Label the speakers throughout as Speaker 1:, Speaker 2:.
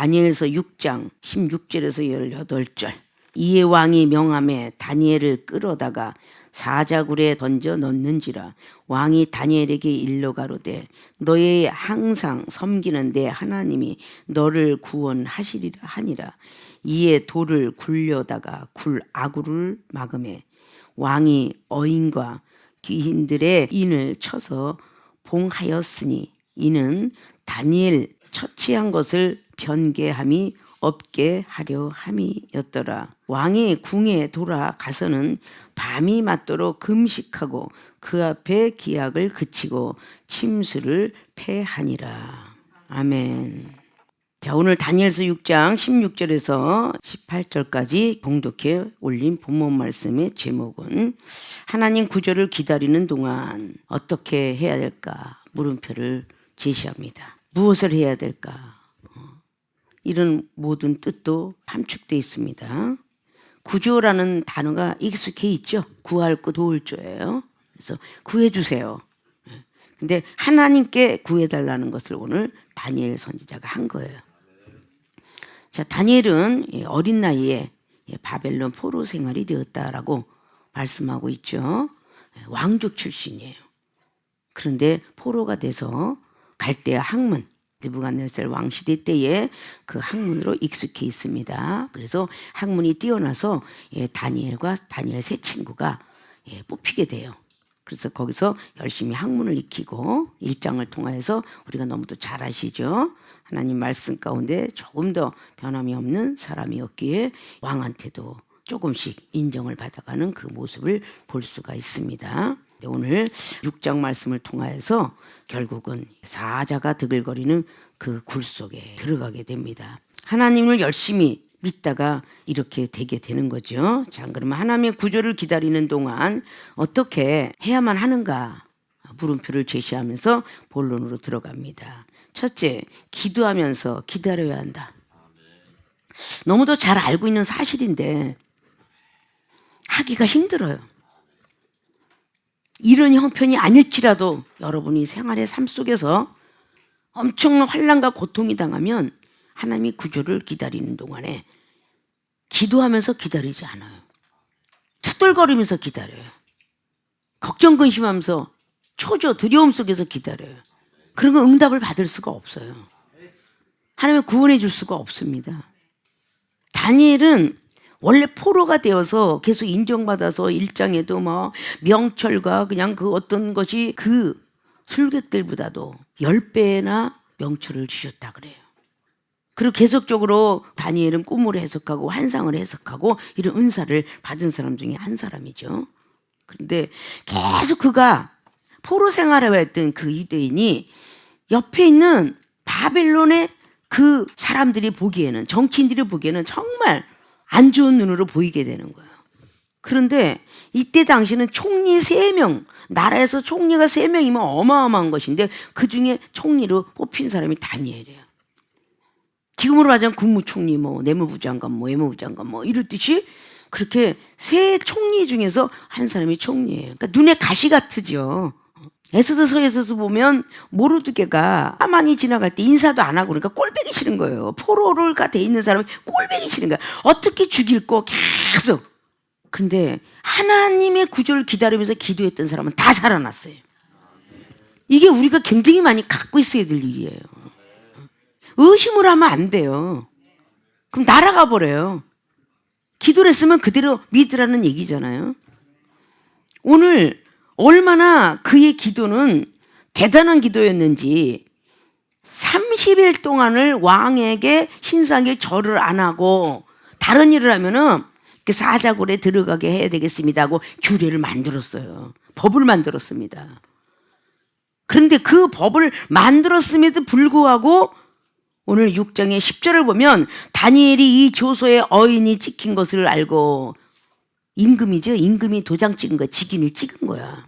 Speaker 1: 다니엘서 6장 16절에서 18절. 이에 왕이 명함에 다니엘을 끌어다가 사자굴에 던져 넣는지라. 왕이 다니엘에게 일러 가로되 너의 항상 섬기는 내 하나님이 너를 구원하시리라 하니라. 이에 돌을 굴려다가 굴 아구를 막음에 왕이 어인과 귀인들의 인을 쳐서 봉하였으니 이는 다니엘 처치한 것을 변개함이 없게 하려 함이었더라. 왕이 궁에 돌아가서는 밤이 맞도록 금식하고 그 앞에 기약을 그치고 침수를 패하니라. 아멘. 자, 오늘 다니엘서 6장 16절에서 18절까지 봉독해 올린 본문 말씀의 제목은 하나님 구절을 기다리는 동안 어떻게 해야 될까 물음표를 제시합니다. 무엇을 해야 될까? 이런 모든 뜻도 함축되어 있습니다. 구조라는 단어가 익숙해 있죠. 구할 거 도울 조예요. 그래서 구해주세요. 근데 하나님께 구해달라는 것을 오늘 다니엘 선지자가 한 거예요. 자, 다니엘은 어린 나이에 바벨론 포로 생활이 되었다라고 말씀하고 있죠. 왕족 출신이에요. 그런데 포로가 돼서 갈대아 학문, 느부갓네살 왕 시대 때에 그 학문으로 익숙해 있습니다. 그래서 학문이 뛰어나서 다니엘과 다니엘 세 친구가 뽑히게 돼요. 그래서 거기서 열심히 학문을 익히고 일장을 통하여서 우리가 너무도 잘 아시죠. 하나님 말씀 가운데 조금 더 변함이 없는 사람이었기에 왕한테도 조금씩 인정을 받아가는 그 모습을 볼 수가 있습니다. 오늘 6장 말씀을 통하여서 결국은 사자가 드글거리는 그 굴 속에 들어가게 됩니다. 하나님을 열심히 믿다가 이렇게 되게 되는 거죠. 자, 그러면 하나님의 구조를 기다리는 동안 어떻게 해야만 하는가 물음표를 제시하면서 본론으로 들어갑니다. 첫째, 기도하면서 기다려야 한다. 너무도 잘 알고 있는 사실인데 하기가 힘들어요. 이런 형편이 아닐지라도 여러분이 생활의 삶 속에서 엄청난 환난과 고통이 당하면 하나님이 구조를 기다리는 동안에 기도하면서 기다리지 않아요. 투덜거리면서 기다려요. 걱정 근심하면서 초조 두려움 속에서 기다려요. 그런 건 응답을 받을 수가 없어요. 하나님이 구원해 줄 수가 없습니다. 다니엘은 원래 포로가 되어서 계속 인정받아서 일장에도 뭐 명철과 그냥 그 어떤 것이 그 술객들보다도 10배나 명철을 주셨다 그래요. 그리고 계속적으로 다니엘은 꿈을 해석하고 환상을 해석하고 이런 은사를 받은 사람 중에 한 사람이죠. 그런데 계속 그가 포로 생활을 했던 그 유대인이 옆에 있는 바벨론의 그 사람들이 보기에는, 정치인들이 보기에는 정말 안 좋은 눈으로 보이게 되는 거예요. 그런데 이때 당시는 총리 3명, 나라에서 총리가 3명이면 어마어마한 것인데 그 중에 총리로 뽑힌 사람이 다니엘이에요. 지금으로 말하자면 국무총리, 내무부 장관, 외무부 장관 이렇듯이 그렇게 3 총리 중에서 한 사람이 총리예요. 그러니까 눈에 가시 같으죠. 에스더서에서 보면 모르드게가 하만이 지나갈 때 인사도 안 하고 그러니까 꼴보기 싫은 거예요. 포로가 돼 있는 사람이 꼴보기 싫은 거예요. 어떻게 죽일 거 계속. 그런데 하나님의 구조를 기다리면서 기도했던 사람은 다 살아났어요. 이게 우리가 굉장히 많이 갖고 있어야 될 일이에요. 의심을 하면 안 돼요. 그럼 날아가 버려요. 기도를 했으면 그대로 믿으라는 얘기잖아요. 오늘 얼마나 그의 기도는 대단한 기도였는지 30일 동안을 왕에게 신상에 절을 안 하고 다른 일을 하면은 사자굴에 들어가게 해야 되겠습니다 하고 규례를 만들었어요. 법을 만들었습니다. 그런데 그 법을 만들었음에도 불구하고 오늘 6장의 10절을 보면 다니엘이 이 조서에 어인이 찍힌 것을 알고 임금이죠. 임금이 도장 찍은 거야. 직인을 찍은 거야.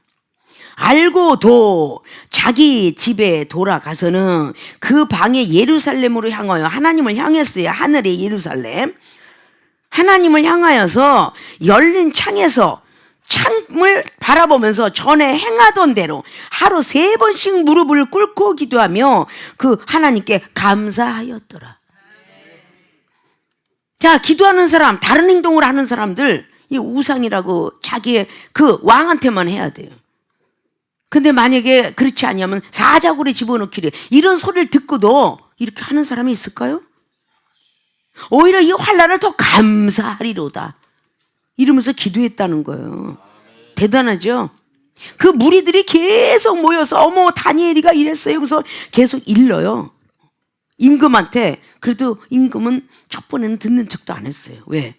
Speaker 1: 알고도 자기 집에 돌아가서는 그 방에 예루살렘으로 향하여 하나님을 향했어요. 하늘의 예루살렘. 하나님을 향하여서 열린 창에서 창을 바라보면서 전에 행하던 대로 하루 3번씩 무릎을 꿇고 기도하며 그 하나님께 감사하였더라. 자, 기도하는 사람, 다른 행동을 하는 사람들, 이 우상이라고 자기의 그 왕한테만 해야 돼요. 근데 만약에 그렇지 않으면 사자굴에 집어넣기를, 이런 소리를 듣고도 이렇게 하는 사람이 있을까요? 오히려 이 환난을 더 감사하리로다 이러면서 기도했다는 거예요. 대단하죠? 그 무리들이 계속 모여서 어머 다니엘이가 이랬어요. 그래서 계속 일러요. 임금한테. 그래도 임금은 첫 번에는 듣는 척도 안 했어요. 왜?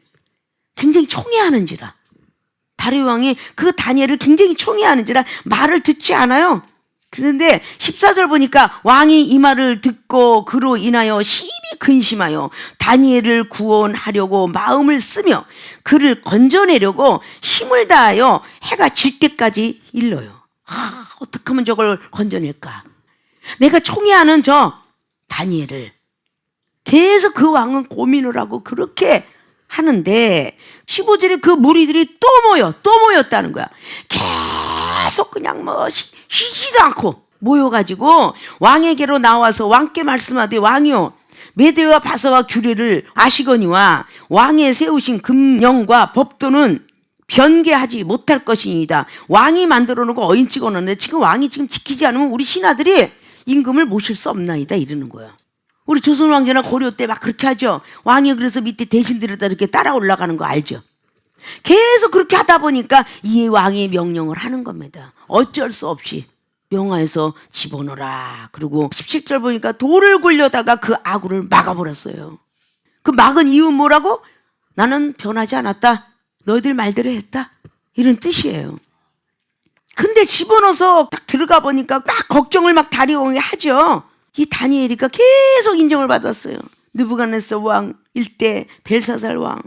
Speaker 1: 굉장히 총애하는지라. 다리오 왕이 그 다니엘을 굉장히 총애하는지라 말을 듣지 않아요. 그런데 14절 보니까 왕이 이 말을 듣고 그로 인하여 심히 근심하여 다니엘을 구원하려고 마음을 쓰며 그를 건져내려고 힘을 다하여 해가 질 때까지 일러요. 어떻게 하면 저걸 건져낼까? 내가 총애하는 저 다니엘을. 계속 그 왕은 고민을 하고 그렇게 하는데 15절에 그 무리들이 또 모였다는 거야. 계속 그냥 뭐 쉬지도 않고 모여가지고 왕에게로 나와서 왕께 말씀하되 왕이요 메대와 바사와 규례를 아시거니와 왕의 세우신 금령과 법도는 변개하지 못할 것이니이다. 왕이 만들어 놓고 어인 찍어 놓는데 지금 왕이 지금 지키지 않으면 우리 신하들이 임금을 모실 수 없나이다 이러는 거야. 우리 조선 왕제나 고려 때 막 그렇게 하죠. 왕이 그래서 밑에 대신들에다 이렇게 따라 올라가는 거 알죠? 계속 그렇게 하다 보니까 이 왕의 명령을 하는 겁니다. 어쩔 수 없이 명하에서 집어넣어라. 그리고 17절 보니까 돌을 굴려다가 그 아구를 막아버렸어요. 그 막은 이유 뭐라고? 나는 변하지 않았다. 너희들 말대로 했다. 이런 뜻이에요. 근데 집어넣어서 딱 들어가 보니까 막 걱정을 막 다리옹이 하죠. 이 다니엘이가 계속 인정을 받았어요. 느부갓네살 왕, 일대 벨사살 왕,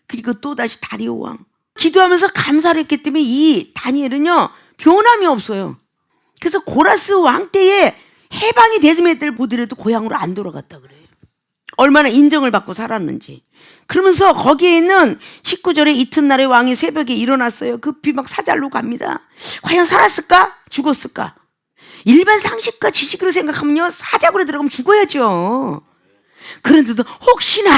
Speaker 1: 그리고 또다시 다리오 왕. 기도하면서 감사를 했기 때문에 이 다니엘은요 변함이 없어요. 그래서 고라스 왕 때에 해방이 됐음에 때를 보더라도 고향으로 안 돌아갔다 그래요. 얼마나 인정을 받고 살았는지. 그러면서 거기에 있는 19절에 이튿날에 왕이 새벽에 일어났어요. 급히 막 사잘로 갑니다. 과연 살았을까? 죽었을까? 일반 상식과 지식으로 생각하면요 사자굴에 들어가면 죽어야죠. 그런데도 혹시나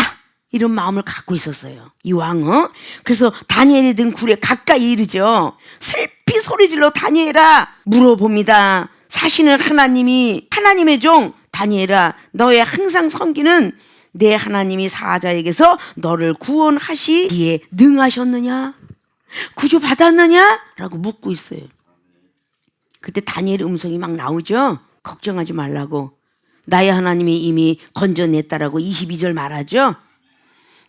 Speaker 1: 이런 마음을 갖고 있었어요 이 왕은. 그래서 다니엘이 든 굴에 가까이 이르죠. 슬피 소리질러 다니엘아 물어봅니다. 사시는 하나님의 종 다니엘아 너의 항상 섬기는 내 하나님이 사자에게서 너를 구원하시기에 능하셨느냐? 구조받았느냐? 라고 묻고 있어요. 그때 다니엘의 음성이 막 나오죠. 걱정하지 말라고. 나의 하나님이 이미 건져냈다라고 22절 말하죠.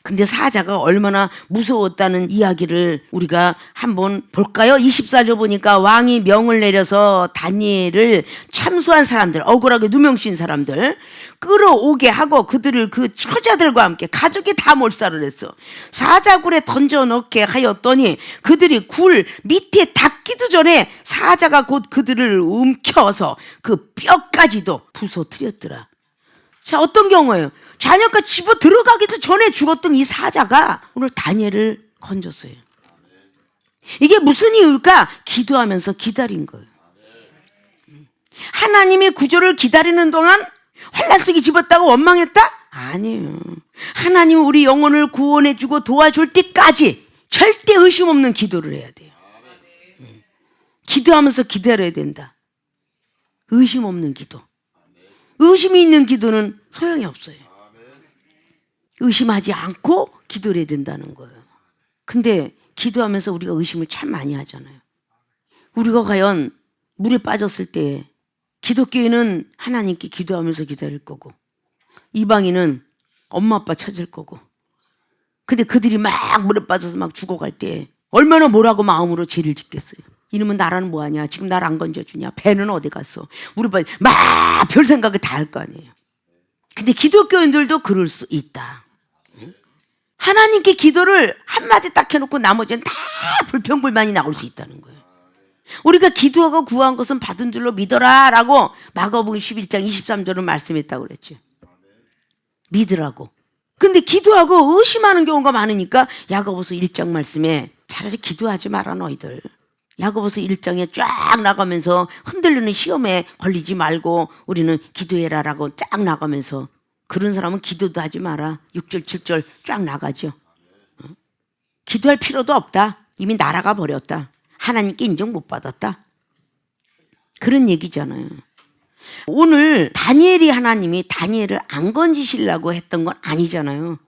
Speaker 1: 근데 사자가 얼마나 무서웠다는 이야기를 우리가 한번 볼까요? 24절 보니까 왕이 명을 내려서 다니엘을 참수한 사람들, 억울하게 누명씌운 사람들 끌어오게 하고 그들을 그 처자들과 함께 가족이 다 몰살을 했어. 사자굴에 던져넣게 하였더니 그들이 굴 밑에 닿기도 전에 사자가 곧 그들을 움켜서 그 뼈까지도 부서뜨렸더라. 자, 어떤 경우예요? 자녀가 집어 들어가기도 전에 죽었던 이 사자가 오늘 다니엘을 건졌어요. 이게 무슨 이유일까? 기도하면서 기다린 거예요. 하나님의 구조를 기다리는 동안 환난 속에 집었다고 원망했다? 아니에요. 하나님 우리 영혼을 구원해주고 도와줄 때까지 절대 의심 없는 기도를 해야 돼요. 기도하면서 기다려야 된다. 의심 없는 기도. 의심이 있는 기도는 소용이 없어요. 의심하지 않고 기도를 해야 된다는 거예요. 근데 기도하면서 우리가 의심을 참 많이 하잖아요. 우리가 과연 물에 빠졌을 때 기독교인은 하나님께 기도하면서 기다릴 거고 이방인은 엄마 아빠 찾을 거고 근데 그들이 막 물에 빠져서 막 죽어갈 때 얼마나 뭐라고 마음으로 죄를 짓겠어요. 이놈은 나라는 뭐하냐? 지금 나를 안 건져주냐? 배는 어디 갔어? 물에 빠져 막 별 생각을 다 할 거 아니에요. 근데 기독교인들도 그럴 수 있다. 하나님께 기도를 한마디 딱 해놓고 나머지는 다 불평불만이 나올 수 있다는 거예요. 우리가 기도하고 구한 것은 받은 줄로 믿어라 라고 마가복음 11장 23절은 말씀했다고 그랬죠. 믿으라고. 근데 기도하고 의심하는 경우가 많으니까 야고보서 1장 말씀에 차라리 기도하지 마라 너희들. 야고보서 1장에 쫙 나가면서 흔들리는 시험에 걸리지 말고 우리는 기도해라 라고 쫙 나가면서 그런 사람은 기도도 하지 마라. 6절 7절 쫙 나가죠. 기도할 필요도 없다. 이미 날아가 버렸다. 하나님께 인정 못 받았다. 그런 얘기잖아요. 오늘 다니엘이 하나님이 다니엘을 안 건지시려고 했던 건 아니잖아요.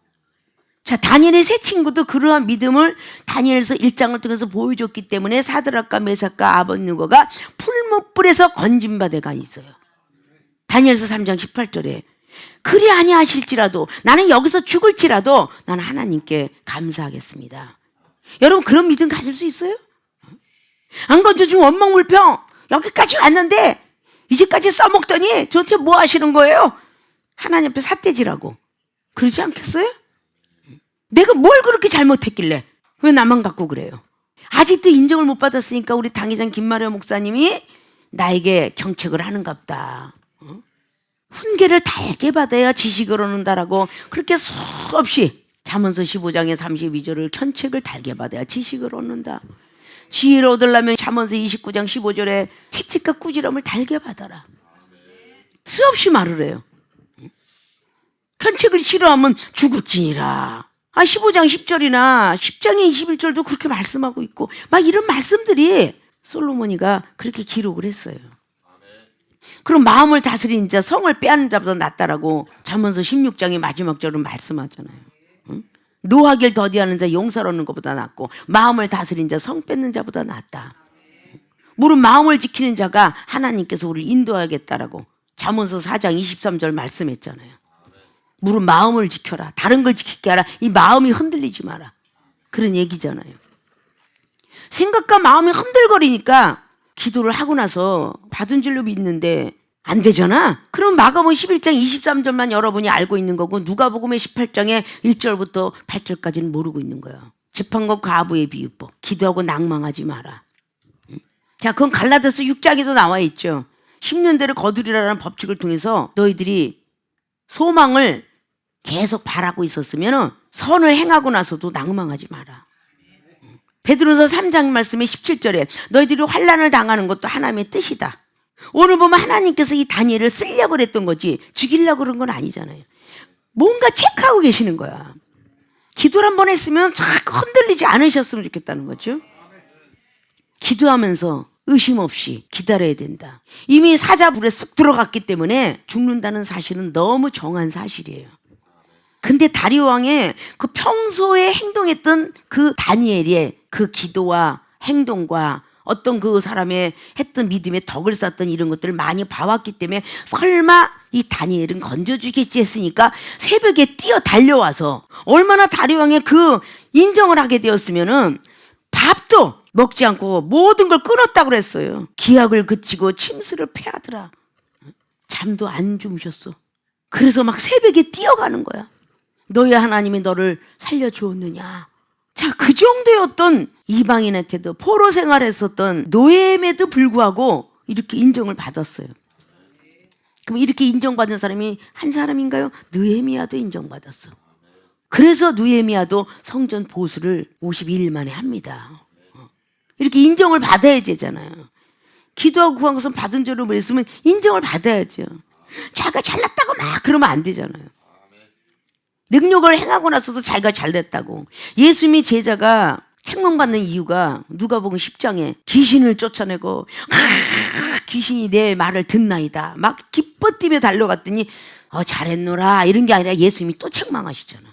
Speaker 1: 자, 다니엘의 세 친구도 그러한 믿음을 다니엘서 1장을 통해서 보여줬기 때문에 사드락과 메삭과 아벳느고가 풀무불에서 건진 바가 있어요. 다니엘서 3장 18절에 그리 아니하실지라도 나는 여기서 죽을지라도 나는 하나님께 감사하겠습니다. 여러분 그런 믿음 가질 수 있어요? 안 건져주면 원망불평 여기까지 왔는데 이제까지 써먹더니 도대체 뭐 하시는 거예요? 하나님 앞에 삿대질하고 그러지 않겠어요? 내가 뭘 그렇게 잘못했길래 왜 나만 갖고 그래요? 아직도 인정을 못 받았으니까 우리 당회장 김마려 목사님이 나에게 경책을 하는갑다. 훈계를 달게 받아야 지식을 얻는다라고 그렇게 수없이 잠언서 15장의 32절을 견책을 달게 받아야 지식을 얻는다. 지혜를 얻으려면 잠언서 29장 15절에 채찍과 꾸지람을 달게 받아라. 수없이 말을 해요. 견책을 싫어하면 죽을지니라. 15장 10절이나 10장의 21절도 그렇게 말씀하고 있고 막 이런 말씀들이 솔로몬이가 그렇게 기록을 했어요. 그럼 마음을 다스리는 자 성을 빼앗는 자보다 낫다라고 잠언서 16장의 마지막 절은 말씀하잖아요. 노하기를 더디하는 자 용서를 얻는 것보다 낫고 마음을 다스리는 자 성 뺏는 자보다 낫다. 물은 마음을 지키는 자가 하나님께서 우리를 인도하겠다라고 잠언서 4장 23절 말씀했잖아요. 물은 마음을 지켜라. 다른 걸 지키게 하라. 이 마음이 흔들리지 마라. 그런 얘기잖아요. 생각과 마음이 흔들거리니까 기도를 하고 나서 받은 줄로 믿는데 안 되잖아. 그럼 마가복음 11장 23절만 여러분이 알고 있는 거고 누가복음의 18장의 1절부터 8절까지는 모르고 있는 거야. 재판관 과부의 비유법. 기도하고 낭망하지 마라. 자, 그건 갈라디아서 6장에도 나와 있죠. 10년 대를 거두리라는 법칙을 통해서 너희들이 소망을 계속 바라고 있었으면 선을 행하고 나서도 낭망하지 마라. 베드로서 3장 말씀의 17절에 너희들이 환난을 당하는 것도 하나님의 뜻이다. 오늘 보면 하나님께서 이 다니엘을 쓰려고 그랬던 거지 죽이려고 그런 건 아니잖아요. 뭔가 체크하고 계시는 거야. 기도를 한번 했으면 자꾸 흔들리지 않으셨으면 좋겠다는 거죠. 기도하면서 의심 없이 기다려야 된다. 이미 사자불에 쑥 들어갔기 때문에 죽는다는 사실은 너무 정한 사실이에요. 근데 다리오 왕의 그 평소에 행동했던 그 다니엘의 그 기도와 행동과 어떤 그 사람의 했던 믿음의 덕을 쌓던 이런 것들을 많이 봐왔기 때문에 설마 이 다니엘은 건져주겠지 했으니까 새벽에 뛰어 달려와서 얼마나 다리오 왕의 그 인정을 하게 되었으면은 밥도 먹지 않고 모든 걸 끊었다고 그랬어요. 기약을 그치고 침수를 패하더라. 잠도 안 주무셨어. 그래서 막 새벽에 뛰어가는 거야. 너의 하나님이 너를 살려주었느냐. 자, 그 정도였던 이방인한테도 포로 생활했었던 노예임에도 불구하고 이렇게 인정을 받았어요. 그럼 이렇게 인정받은 사람이 한 사람인가요? 느헤미야도 인정받았어. 그래서 느헤미야도 성전 보수를 52일 만에 합니다. 이렇게 인정을 받아야 되잖아요. 기도하고 구한 것은 받은 줄로 말했으면 인정을 받아야죠. 자기가 잘났다고 막 그러면 안 되잖아요. 능력을 행하고 나서도 자기가 잘됐다고. 예수님의 제자가 책망받는 이유가 누가복음 10장에 귀신을 쫓아내고 귀신이 내 말을 듣나이다 막 기뻐 뛰며 달려갔더니 잘했노라 이런 게 아니라 예수님이 또 책망하시잖아.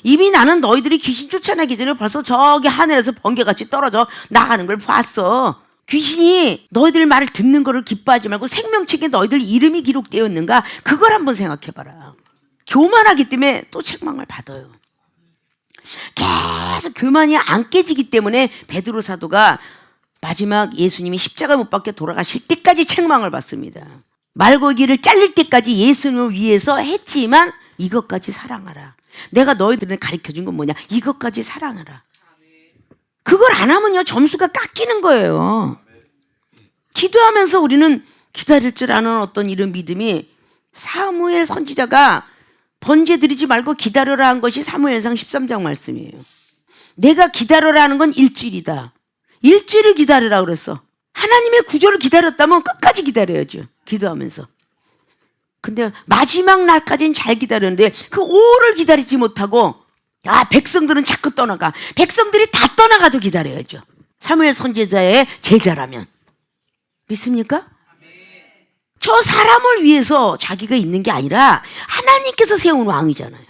Speaker 1: 이미 나는 너희들이 귀신 쫓아내기 전에 벌써 저기 하늘에서 번개같이 떨어져 나가는 걸 봤어. 귀신이 너희들 말을 듣는 거를 기뻐하지 말고 생명책에 너희들 이름이 기록되었는가 그걸 한번 생각해봐라. 교만하기 때문에 또 책망을 받아요. 계속 교만이 안 깨지기 때문에 베드로 사도가 마지막 예수님이 십자가 못 박혀 돌아가실 때까지 책망을 받습니다. 말고기를 잘릴 때까지 예수님을 위해서 했지만 이것까지 사랑하라. 내가 너희들을 가르쳐준 건 뭐냐? 이것까지 사랑하라. 그걸 안 하면요 점수가 깎이는 거예요. 기도하면서 우리는 기다릴 줄 아는 어떤 이런 믿음이 사무엘 선지자가 번제 드리지 말고 기다려라 한 것이 사무엘상 13장 말씀이에요. 내가 기다려라 하는 건 일주일이다. 일주일을 기다리라 그랬어. 하나님의 구조를 기다렸다면 끝까지 기다려야죠. 기도하면서. 근데 마지막 날까지는 잘 기다렸는데 그 오를 기다리지 못하고 백성들은 자꾸 떠나가. 백성들이 다 떠나가도 기다려야죠. 사무엘 선지자의 제자라면. 믿습니까? 저 사람을 위해서 자기가 있는 게 아니라 하나님께서 세운 왕이잖아요.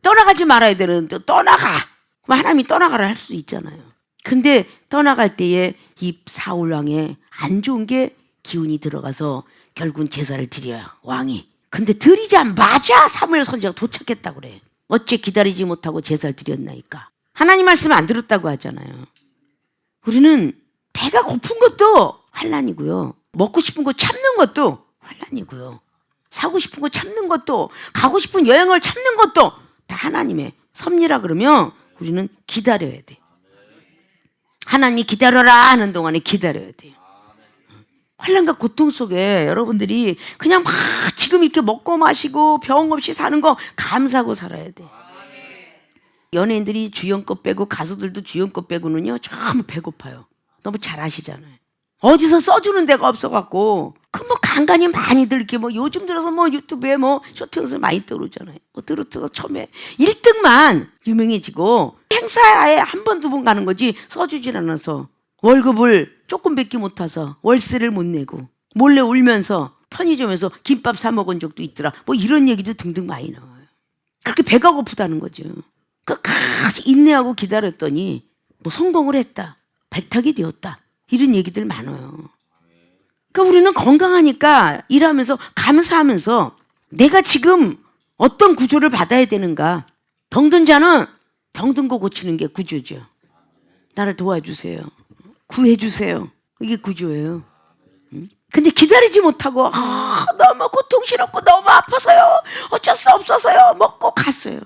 Speaker 1: 떠나가지 말아야 되는데 떠나가. 그럼 하나님이 떠나가라 할 수 있잖아요. 근데 떠나갈 때에 이 사울 왕에 안 좋은 게 기운이 들어가서 결국은 제사를 드려요, 왕이. 근데 드리자마자 사무엘 선지자가 도착했다고 그래. 어째 기다리지 못하고 제사를 드렸나이까. 하나님 말씀 안 들었다고 하잖아요. 우리는 배가 고픈 것도 환난이고요. 먹고 싶은 거 참는 것도 환난이고요. 사고 싶은 거 참는 것도, 가고 싶은 여행을 참는 것도 다 하나님의 섭리라 그러면 우리는 기다려야 돼. 하나님이 기다려라 하는 동안에 기다려야 돼요. 환난과 고통 속에 여러분들이 그냥 막 지금 이렇게 먹고 마시고 병 없이 사는 거 감사하고 살아야 돼. 연예인들이 주연급 빼고 가수들도 주연급 빼고는요 전부 배고파요. 너무 잘 아시잖아요. 어디서 써주는 데가 없어갖고 그 뭐 간간히 많이들 이렇게 뭐 요즘 들어서 뭐 유튜브에 뭐 쇼트 영상 많이 떠오르잖아요. 뭐 트로트가 처음에 1등만 유명해지고 행사에 한 번, 두 번 가는 거지 써주질 않아서 월급을 조금밖에 못 타서 월세를 못 내고 몰래 울면서 편의점에서 김밥 사 먹은 적도 있더라. 뭐 이런 얘기도 등등 많이 나와요. 그렇게 배가 고프다는 거죠. 끝까지 인내하고 기다렸더니 뭐 성공을 했다. 발탁이 되었다. 이런 얘기들 많아요. 그러니까 우리는 건강하니까 일하면서 감사하면서 내가 지금 어떤 구조를 받아야 되는가. 병든 자는 병든 거 고치는 게 구조죠. 나를 도와주세요. 구해주세요. 이게 구조예요. 근데 기다리지 못하고 너무 고통스럽고 너무 아파서요. 어쩔 수 없어서요. 먹고 갔어요.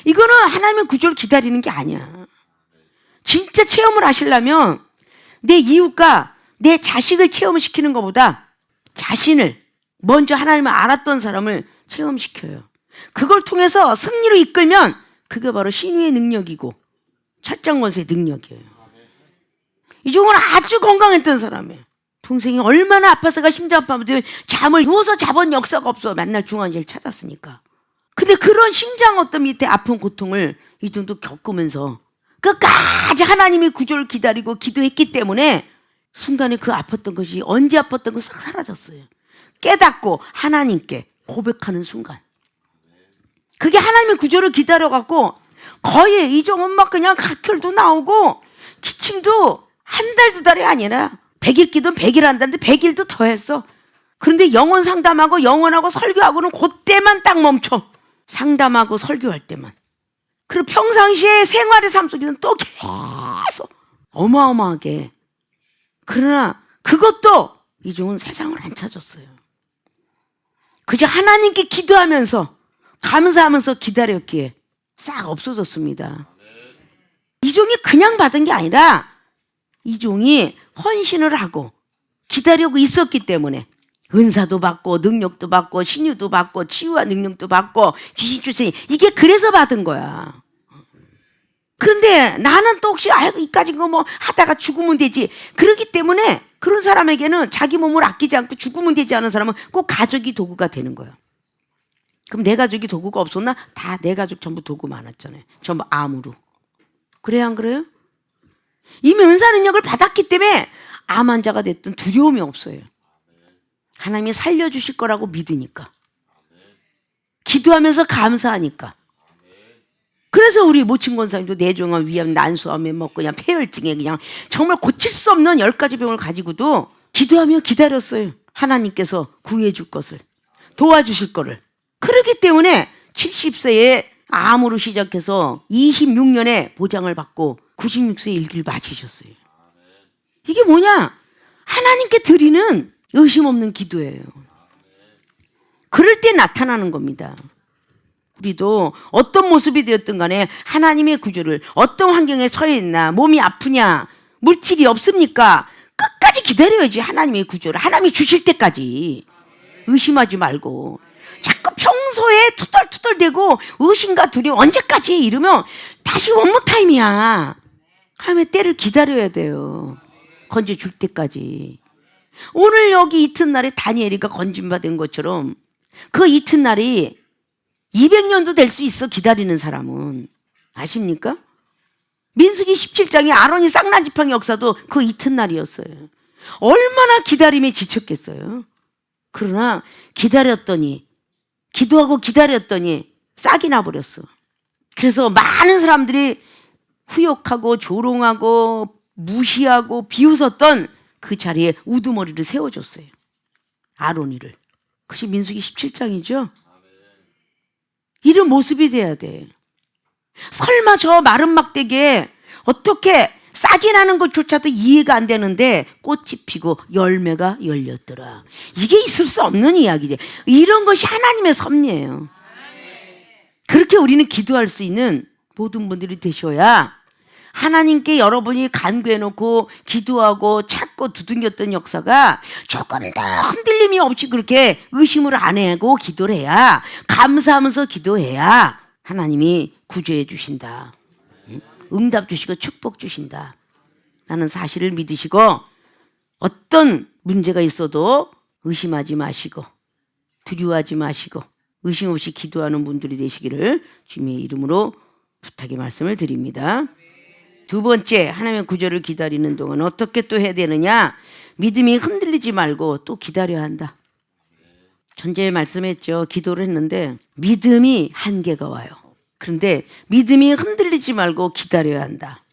Speaker 1: 이거는 하나님의 구조를 기다리는 게 아니야. 진짜 체험을 하시려면 내 이웃과 내 자식을 체험시키는 것보다 자신을 먼저 하나님을 알았던 사람을 체험시켜요. 그걸 통해서 승리로 이끌면 그게 바로 신유의 능력이고 철장권세의 능력이에요. 이종은 아주 건강했던 사람이에요. 동생이 얼마나 아파서가 심장 아파서 잠을 누워서 자본 역사가 없어. 맨날 중환자를 찾았으니까. 근데 그런 심장 어떤 밑에 아픈 고통을 이종도 겪으면서 끝까지 하나님의 구조를 기다리고 기도했기 때문에 순간에 그 아팠던 것이 언제 아팠던 거 싹 사라졌어요. 깨닫고 하나님께 고백하는 순간. 그게 하나님의 구조를 기다려갖고 거의 이종은 막 그냥 각혈도 나오고 기침도 한 달, 두 달이 아니라 100일 기도는 100일 한다는데 100일도 더 했어. 그런데 영혼 상담하고 영혼하고 설교하고는 그때만 딱 멈춰. 상담하고 설교할 때만. 그리고 평상시에 생활의 삶 속에는 또 계속 어마어마하게. 그러나 그것도 이종은 세상을 안 찾았어요. 그저 하나님께 기도하면서 감사하면서 기다렸기에 싹 없어졌습니다. 이종이 그냥 받은 게 아니라 이종이 헌신을 하고 기다리고 있었기 때문에 은사도 받고 능력도 받고 신유도 받고 치유와 능력도 받고 귀신 출생이 이게 그래서 받은 거야. 근데 나는 또 혹시 이까진 거 뭐 하다가 죽으면 되지. 그렇기 때문에 그런 사람에게는 자기 몸을 아끼지 않고 죽으면 되지 않은 사람은 꼭 가족이 도구가 되는 거야. 그럼 내 가족이 도구가 없었나? 다 내 가족 전부 도구 많았잖아요. 전부 암으로. 그래요 안 그래요? 이미 은사 능력을 받았기 때문에 암 환자가 됐든 두려움이 없어요. 하나님이 살려주실 거라고 믿으니까. 기도하면서 감사하니까. 그래서 우리 모친 권사님도 뇌종암, 위암, 난소암에 뭐 그냥 폐혈증에 그냥 정말 고칠 수 없는 10가지 병을 가지고도 기도하며 기다렸어요. 하나님께서 구해줄 것을, 도와주실 거를. 그렇기 때문에 70세에 암으로 시작해서 26년에 보장을 받고 96세에 일기를 마치셨어요. 이게 뭐냐? 하나님께 드리는 의심 없는 기도예요. 그럴 때 나타나는 겁니다. 우리도 어떤 모습이 되었든 간에 하나님의 구조를 어떤 환경에 처해 있나, 몸이 아프냐, 물질이 없습니까? 끝까지 기다려야지. 하나님의 구조를 하나님이 주실 때까지 의심하지 말고. 자꾸 평소에 투덜투덜대고 의심과 두려움 언제까지 이러면 다시 원모타임이야. 하나님의 때를 기다려야 돼요. 건져줄 때까지. 오늘 여기 이튿날에 다니엘이가 건진받은 것처럼 그 이튿날이 200년도 될 수 있어. 기다리는 사람은. 아십니까? 민수기 17장에 아론이 쌍난지팡이 역사도 그 이튿날이었어요. 얼마나 기다림에 지쳤겠어요. 그러나 기다렸더니, 기도하고 기다렸더니 싹이 나버렸어. 그래서 많은 사람들이 후욕하고 조롱하고 무시하고 비웃었던 그 자리에 우두머리를 세워줬어요. 아론이를. 그것이 민수기 17장이죠. 이런 모습이 돼야 돼. 설마 저 마른 막대기에 어떻게 싹이 나는 것조차도 이해가 안 되는데 꽃이 피고 열매가 열렸더라. 이게 있을 수 없는 이야기지. 이런 것이 하나님의 섭리예요. 그렇게 우리는 기도할 수 있는 모든 분들이 되셔야 하나님께 여러분이 간구해놓고 기도하고 찾고 두둥겼던 역사가 조금 더 흔들림이 없이 그렇게 의심을 안 하고 기도를 해야, 감사하면서 기도해야 하나님이 구조해 주신다. 응답 주시고 축복 주신다. 라는 사실을 믿으시고 어떤 문제가 있어도 의심하지 마시고 두려워하지 마시고 의심 없이 기도하는 분들이 되시기를 주님의 이름으로 부탁의 말씀을 드립니다. 두 번째, 하나님의 구조를 기다리는 동안 어떻게 또 해야 되느냐? 믿음이 흔들리지 말고 또 기다려야 한다. 전제에 말씀했죠. 기도를 했는데 믿음이 한계가 와요. 그런데 믿음이 흔들리지 말고 기다려야 한다.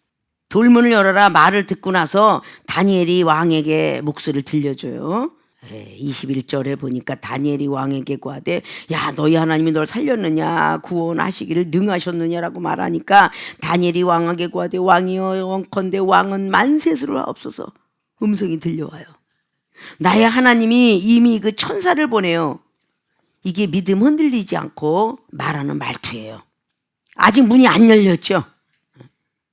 Speaker 1: 돌문을 열어라 말을 듣고 나서 다니엘이 왕에게 목소리를 들려줘요. 21절에 보니까 다니엘이 왕에게 구하되 야 너희 하나님이 널 살렸느냐 구원하시기를 능하셨느냐라고 말하니까 다니엘이 왕에게 구하되 왕이여 원컨대 왕은 만세수를 하옵소서. 음성이 들려와요. 나의 하나님이 이미 그 천사를 보내요. 이게 믿음 흔들리지 않고 말하는 말투예요. 아직 문이 안 열렸죠.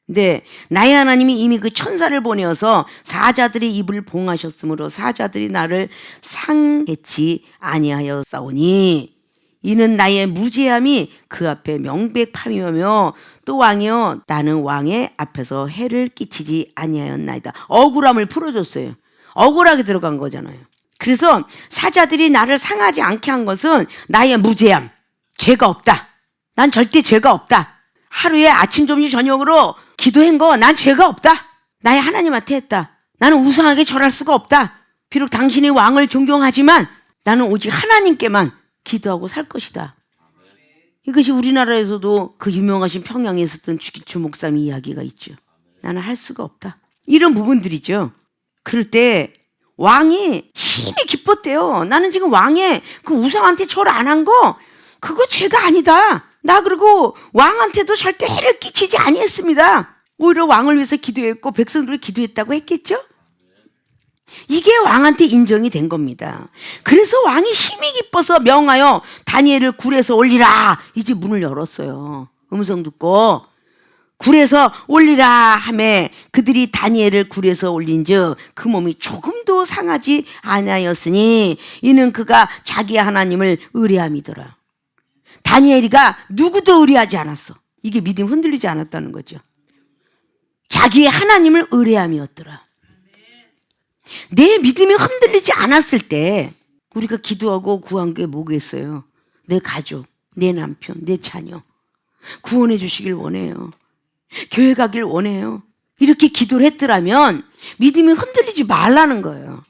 Speaker 1: 근데 나의 하나님이 이미 그 천사를 보내어서 사자들의 입을 봉하셨으므로 사자들이 나를 상했지 아니하였사오니 이는 나의 무죄함이 그 앞에 명백함이며 또 왕이여 나는 왕의 앞에서 해를 끼치지 아니하였나이다. 억울함을 풀어줬어요. 억울하게 들어간 거잖아요. 그래서 사자들이 나를 상하지 않게 한 것은 나의 무죄함, 죄가 없다. 난 절대 죄가 없다. 하루에 아침, 점심, 저녁으로 기도한 거 난 죄가 없다. 나의 하나님한테 했다. 나는 우상하게 절할 수가 없다. 비록 당신의 왕을 존경하지만 나는 오직 하나님께만 기도하고 살 것이다. 이것이 우리나라에서도 그 유명하신 평양에 있었던 주기철 목사님 이야기가 있죠. 나는 할 수가 없다. 이런 부분들이죠. 그럴 때 왕이 힘이 기뻤대요. 나는 지금 왕의 그 우상한테 절 안 한 거 그거 죄가 아니다. 나 그리고 왕한테도 절대 해를 끼치지 아니했습니다. 오히려 왕을 위해서 기도했고 백성들을 기도했다고 했겠죠? 이게 왕한테 인정이 된 겁니다. 그래서 왕이 힘이 기뻐서 명하여 다니엘을 굴에서 올리라. 이제 문을 열었어요. 음성 듣고 굴에서 올리라 하매 그들이 다니엘을 굴에서 올린즉 그 몸이 조금도 상하지 아니하였으니 이는 그가 자기 하나님을 의뢰함이더라. 다니엘이가 누구도 의뢰하지 않았어. 이게 믿음 흔들리지 않았다는 거죠. 자기의 하나님을 의뢰함이었더라. 내 믿음이 흔들리지 않았을 때 우리가 기도하고 구한 게 뭐겠어요? 내 가족, 내 남편, 내 자녀 구원해 주시길 원해요. 교회 가길 원해요. 이렇게 기도를 했더라면 믿음이 흔들리지 말라는 거예요.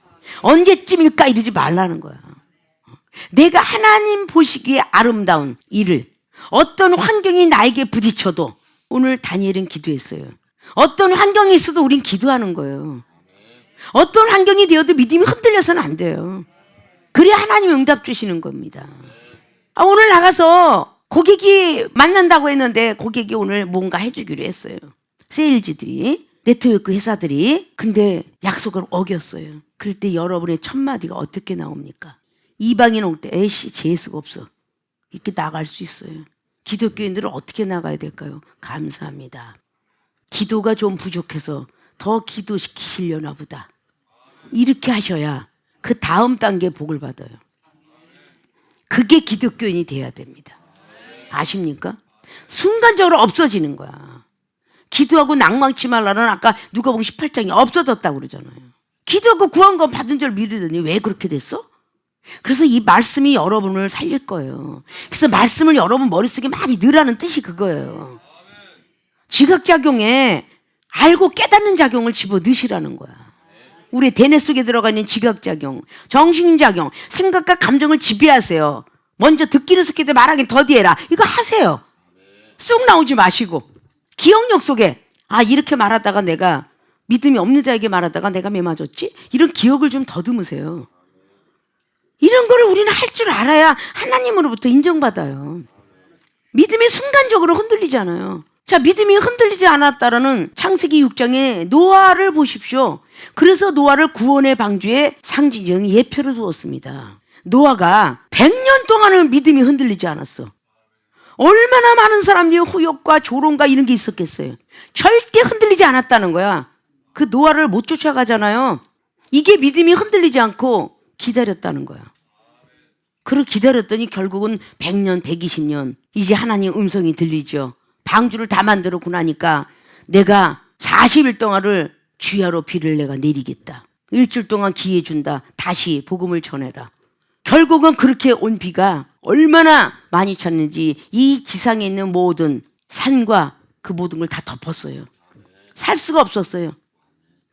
Speaker 1: 언제쯤일까 이러지 말라는 거야. 내가 하나님 보시기에 아름다운 일을 어떤 환경이 나에게 부딪혀도 오늘 다니엘은 기도했어요. 어떤 환경이 있어도 우린 기도하는 거예요. 어떤 환경이 되어도 믿음이 흔들려서는 안 돼요. 그래야 하나님이 응답 주시는 겁니다. 오늘 나가서 고객이 만난다고 했는데 고객이 오늘 뭔가 해주기로 했어요. 세일즈들이, 네트워크 회사들이. 근데 약속을 어겼어요. 그럴 때 여러분의 첫 마디가 어떻게 나옵니까? 이방인 올 때 에이씨 재수가 없어. 이렇게 나갈 수 있어요. 기독교인들은 어떻게 나가야 될까요? 감사합니다. 기도가 좀 부족해서 더 기도시키려나 보다. 이렇게 하셔야 그 다음 단계 복을 받아요. 그게 기독교인이 돼야 됩니다. 아십니까? 순간적으로 없어지는 거야. 기도하고 낭망치 말라는 아까 누가복음 18장이 없어졌다고 그러잖아요. 기도하고 구한 거 받은 줄 믿으더니 왜 그렇게 됐어? 그래서 이 말씀이 여러분을 살릴 거예요. 그래서 말씀을 여러분 머릿속에 많이 넣으라는 뜻이 그거예요. 지각작용에 알고 깨닫는 작용을 집어넣으시라는 거야. 우리 대뇌 속에 들어가 있는 지각작용, 정신작용, 생각과 감정을 지배하세요. 먼저 듣기는 속에 말하긴 더디해라. 이거 하세요. 쑥 나오지 마시고 기억력 속에 이렇게 말하다가 내가 믿음이 없는 자에게 말하다가 내가 매 맞았지? 이런 기억을 좀 더듬으세요. 이런 거를 우리는 할 줄 알아야 하나님으로부터 인정받아요. 믿음이 순간적으로 흔들리잖아요. 자, 믿음이 흔들리지 않았다라는 창세기 6장의 노아를 보십시오. 그래서 노아를 구원의 방주에 상징적인 예표로 두었습니다. 노아가 100년 동안은 믿음이 흔들리지 않았어. 얼마나 많은 사람들이 후욕과 조롱과 이런 게 있었겠어요. 절대 흔들리지 않았다는 거야. 그 노아를 못 쫓아가잖아요. 이게 믿음이 흔들리지 않고 기다렸다는 거야. 그렇게 기다렸더니 결국은 100년, 120년 이제 하나님 음성이 들리죠. 방주를 다 만들었고 나니까 내가 40일 동안을 주야로 비를 내가 내리겠다. 일주일 동안 기회 준다. 다시 복음을 전해라. 결국은 그렇게 온 비가 얼마나 많이 찼는지 이 지상에 있는 모든 산과 그 모든 걸 다 덮었어요. 살 수가 없었어요.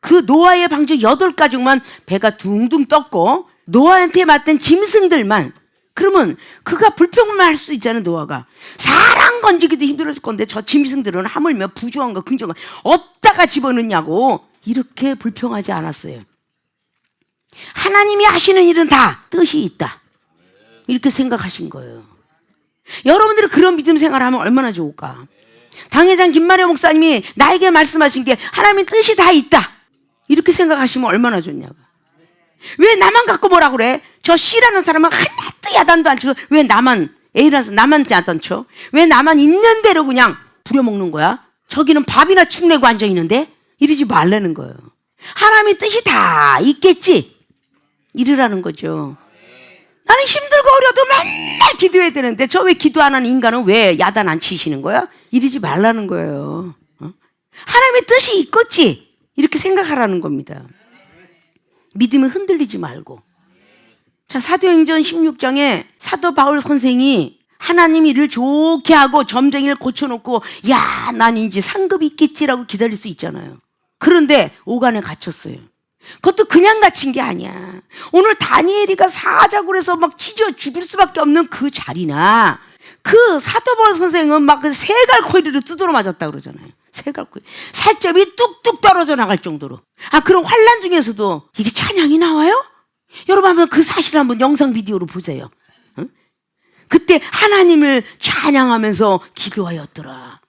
Speaker 1: 그 노아의 방주 8가족만 배가 둥둥 떴고 노아한테 맞던 짐승들만, 그러면 그가 불평만 할 수 있잖아요. 노아가 사람 건지기도 힘들어질 건데 저 짐승들은 하물며 부조한 거 긍정한 어디다가 집어넣냐고 이렇게 불평하지 않았어요. 하나님이 하시는 일은 다 뜻이 있다 이렇게 생각하신 거예요. 여러분들이 그런 믿음 생활하면 얼마나 좋을까. 당회장 김마려 목사님이 나에게 말씀하신 게 하나님의 뜻이 다 있다 이렇게 생각하시면 얼마나 좋냐고. 왜 나만 갖고 뭐라 그래? 저 C라는 사람은 하나도 야단도 안 치고 왜 나만, A라서 나만 야단 쳐? 왜 나만 있는 대로 그냥 부려먹는 거야? 저기는 밥이나 축 내고 앉아있는데? 이러지 말라는 거예요. 하나님의 뜻이 다 있겠지 이러라는 거죠. 나는 힘들고 어려도 맨날 기도해야 되는데 저 왜 기도 안 하는 인간은 왜 야단 안 치시는 거야? 이러지 말라는 거예요. 하나님의 뜻이 있겠지 이렇게 생각하라는 겁니다. 믿음을 흔들리지 말고. 자, 사도행전 16장에 사도 바울 선생이 하나님 일을 좋게 하고 점쟁이를 고쳐놓고 야, 난 이제 상급이 있겠지라고 기다릴 수 있잖아요. 그런데 오간에 갇혔어요. 그것도 그냥 갇힌 게 아니야. 오늘 다니엘이가 사자굴에서 막 찢어 죽을 수밖에 없는 그 자리나 그 사도 바울 선생은 막 그 세갈코이리로 두드러 맞았다 그러잖아요. 세갈코이. 살점이 뚝뚝 떨어져 나갈 정도로. 그럼 환난 중에서도 이게 찬양이 나와요? 여러분 한번 그 사실 한번 영상 비디오로 보세요. 응? 그때 하나님을 찬양하면서 기도하였더라.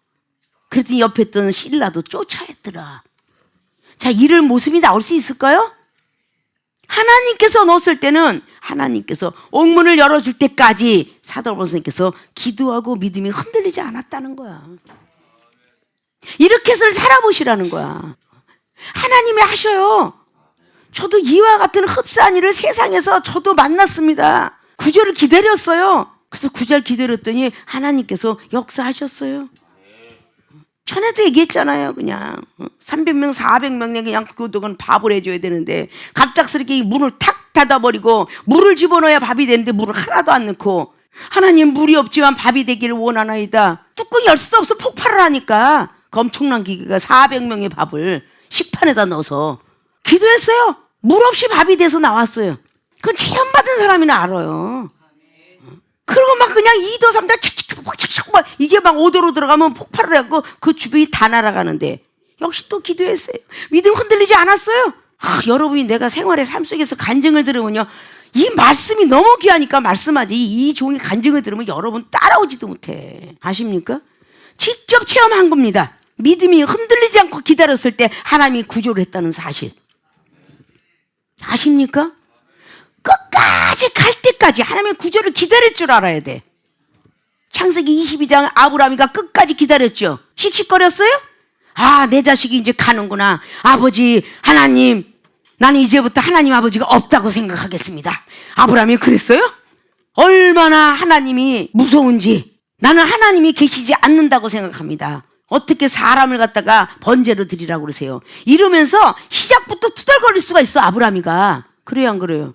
Speaker 1: 그랬더니 옆에 있던 신라도 쫓아했더라. 자, 이럴 모습이 나올 수 있을까요? 하나님께서 넣었을 때는 하나님께서 옥문을 열어줄 때까지 사도 바울 선생님께서 기도하고 믿음이 흔들리지 않았다는 거야. 이렇게 해서 살아보시라는 거야. 하나님이 하셔요. 저도 이와 같은 흡사한 일을 세상에서 저도 만났습니다. 구절을 기다렸어요. 그래서 구절 기다렸더니 하나님께서 역사하셨어요. 전에도 얘기했잖아요. 그냥 300명 400명에 그냥 그동안 밥을 해줘야 되는데 갑작스럽게 문을 탁 닫아버리고 물을 집어넣어야 밥이 되는데 물을 하나도 안 넣고 하나님 물이 없지만 밥이 되기를 원하나이다. 뚜껑 열 수 없어 폭발을 하니까 그 엄청난 기계가 400명의 밥을 식판에다 넣어서 기도했어요. 물 없이 밥이 돼서 나왔어요. 그건 체험받은 사람이나 알아요. 그리고 막 그냥 2도 3도 막 이게 막 5도로 들어가면 폭발을 하고 그 주변이 다 날아가는데 역시 또 기도했어요. 믿음 흔들리지 않았어요. 여러분이 내가 생활의 삶 속에서 간증을 들으면요, 이 말씀이 너무 귀하니까 말씀하지 이 종의 간증을 들으면 여러분 따라오지도 못해. 아십니까? 직접 체험한 겁니다. 믿음이 흔들리지 않고 기다렸을 때 하나님이 구조를 했다는 사실 아십니까? 끝까지 갈 때까지 하나님의 구조를 기다릴 줄 알아야 돼. 창세기 22장 아브라함이가 끝까지 기다렸죠. 씩씩거렸어요? 내 자식이 이제 가는구나. 아버지 하나님, 나는 이제부터 하나님 아버지가 없다고 생각하겠습니다. 아브라함이 그랬어요? 얼마나 하나님이 무서운지 나는 하나님이 계시지 않는다고 생각합니다. 어떻게 사람을 갖다가 번제로 드리라고 그러세요? 이러면서 시작부터 투덜거릴 수가 있어, 아브라함이가. 그래요, 안 그래요?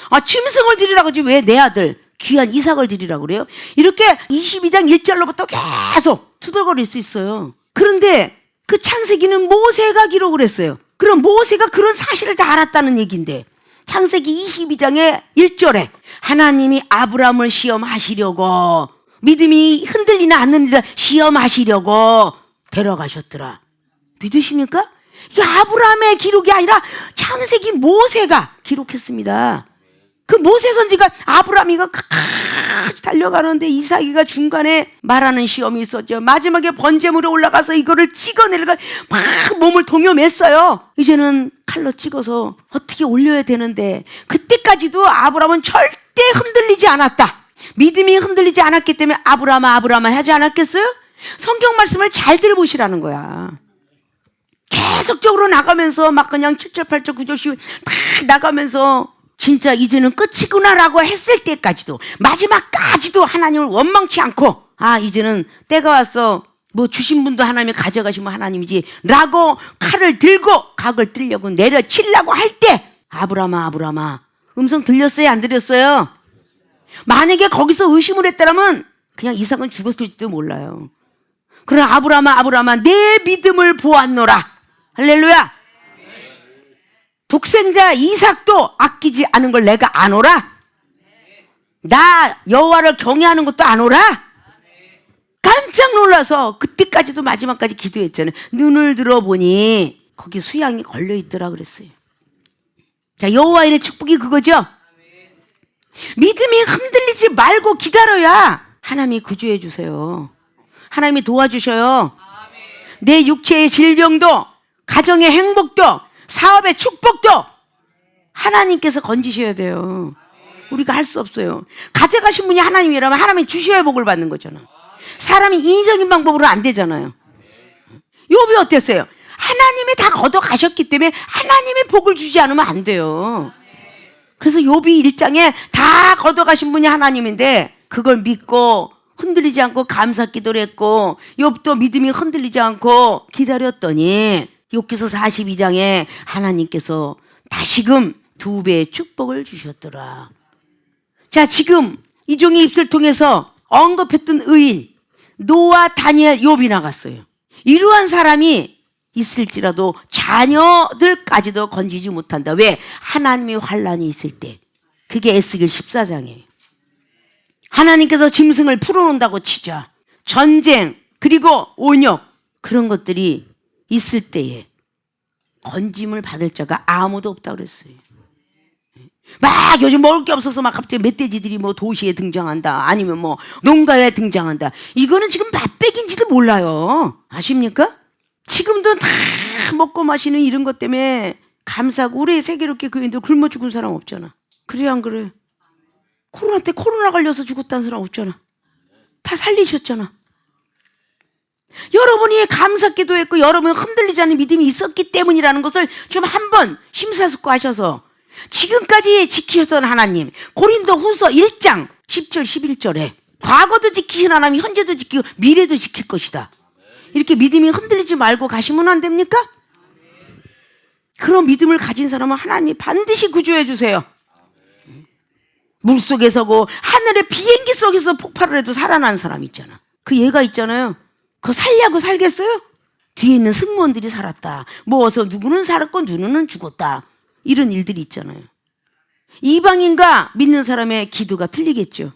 Speaker 1: 아, 짐승을 드리라고 하지 왜 내 아들 귀한 이삭을 드리라고 그래요? 이렇게 22장 1절로부터 계속 투덜거릴 수 있어요. 그런데 그 창세기는 모세가 기록을 했어요. 그럼 모세가 그런 사실을 다 알았다는 얘기인데, 창세기 22장의 1절에 하나님이 아브라함을 시험하시려고, 믿음이 흔들리나 않는지 시험하시려고 데려가셨더라. 믿으십니까? 이게 아브라함의 기록이 아니라 창세기 모세가 기록했습니다. 그 모세 선지가 아브라함이가 같이 달려가는데 이삭이가 중간에 말하는 시험이 있었죠. 마지막에 번제물에 올라가서 이거를 찍어내려가 막 몸을 동요맸어요. 이제는 칼로 찍어서 어떻게 올려야 되는데, 그때까지도 아브라함은 절대 흔들리지 않았다. 믿음이 흔들리지 않았기 때문에 아브라함아 아브라함아 하지 않았겠어요? 성경 말씀을 잘 들어보시라는 거야. 계속적으로 나가면서 막 그냥 7절 8절 9절 10절 다 나가면서 진짜 이제는 끝이구나라고 했을 때까지도, 마지막까지도 하나님을 원망치 않고, 아 이제는 때가 왔어, 뭐 주신 분도 하나님이 가져가시면 하나님이지 라고 칼을 들고 각을 뜰려고 내려치려고 할 때 아브라함아 아브라함아 음성 들렸어요, 안 들렸어요? 만약에 거기서 의심을 했다면 그냥 이삭은 죽었을지도 몰라요. 그러나 아브라함아 아브라함아 내 믿음을 보았노라. 할렐루야. 독생자 이삭도 아끼지 않은 걸 내가 아노라. 나 여호와를 경외하는 것도 아노라. 깜짝 놀라서 그때까지도 마지막까지 기도했잖아요. 눈을 들어보니 거기 수양이 걸려있더라 그랬어요. 자, 여호와의 축복이 그거죠. 믿음이 흔들리지 말고 기다려야 하나님이 구조해 주세요. 하나님이 도와주셔요. 내 육체의 질병도, 가정의 행복도, 사업의 축복도 하나님께서 건지셔야 돼요. 우리가 할 수 없어요. 가져가신 분이 하나님이라면 하나님이 주셔야 복을 받는 거잖아. 사람이 인위적인 방법으로 안 되잖아요. 욥이 어땠어요? 하나님이 다 걷어가셨기 때문에 하나님이 복을 주지 않으면 안 돼요. 그래서 욥이 1장에 다 걷어가신 분이 하나님인데 그걸 믿고 흔들리지 않고 감사 기도를 했고, 욥도 믿음이 흔들리지 않고 기다렸더니 욥기서 42장에 하나님께서 다시금 2배의 축복을 주셨더라. 자, 지금 이 종의 입술 통해서 언급했던 의인 노아, 다니엘, 욥이 나갔어요. 이러한 사람이 있을지라도 자녀들까지도 건지지 못한다. 왜? 하나님의 환난이 있을 때. 그게 에스겔 14장이에요. 하나님께서 짐승을 풀어놓는다고 치자. 전쟁, 그리고 온역, 그런 것들이 있을 때에 건짐을 받을 자가 아무도 없다고 그랬어요. 막 요즘 먹을 게 없어서 막 갑자기 멧돼지들이 뭐 도시에 등장한다, 아니면 뭐 농가에 등장한다. 이거는 지금 맛백인지도 몰라요. 아십니까? 지금도 다 먹고 마시는 이런 것 때문에 감사하고, 우리 세계롭게 교인들 굶어 죽은 사람 없잖아. 그래요, 안 그래요? 코로나 때 코로나 걸려서 죽었다는 사람 없잖아. 다 살리셨잖아. 여러분이 감사 기도했고 여러분 흔들리지 않는 믿음이 있었기 때문이라는 것을 좀 한번 심사숙고하셔서, 지금까지 지키셨던 하나님, 고린도 후서 1장 10절 11절에 과거도 지키신 하나님이 현재도 지키고 미래도 지킬 것이다. 이렇게 믿음이 흔들리지 말고 가시면 안 됩니까? 그런 믿음을 가진 사람은 하나님이 반드시 구조해 주세요. 물속에서고 하늘의 비행기 속에서 폭발을 해도 살아난 사람 있잖아. 그 얘가 있잖아요. 그거 살려고 살겠어요? 뒤에 있는 승무원들이 살았다. 모어서 누구는 살았고 누구는 죽었다. 이런 일들이 있잖아요. 이방인과 믿는 사람의 기도가 틀리겠죠.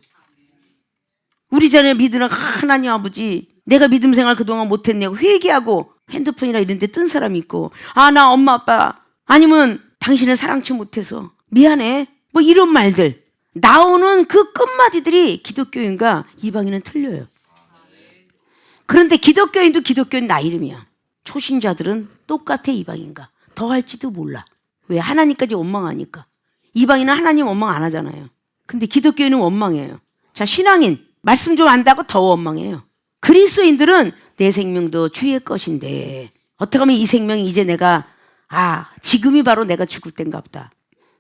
Speaker 1: 우리 자녀 믿으는 하나님 아버지, 내가 믿음 생활 그동안 못했냐고 회개하고 핸드폰이나 이런 데 뜬 사람이 있고, 아, 나 엄마 아빠, 아니면 당신을 사랑치 못해서 미안해, 뭐 이런 말들 나오는 그 끝마디들이 기독교인과 이방인은 틀려요. 그런데 기독교인도 기독교인 나 이름이야. 초신자들은 똑같아. 이방인과 더 할지도 몰라. 왜? 하나님까지 원망하니까. 이방인은 하나님 원망 안 하잖아요. 근데 기독교인은 원망해요. 자, 신앙인 말씀 좀 안다고 더 원망해요. 그리스도인들은 내 생명도 주의 것인데 어떻게 하면 이 생명이 이제 내가, 지금이 바로 내가 죽을 때인가 보다.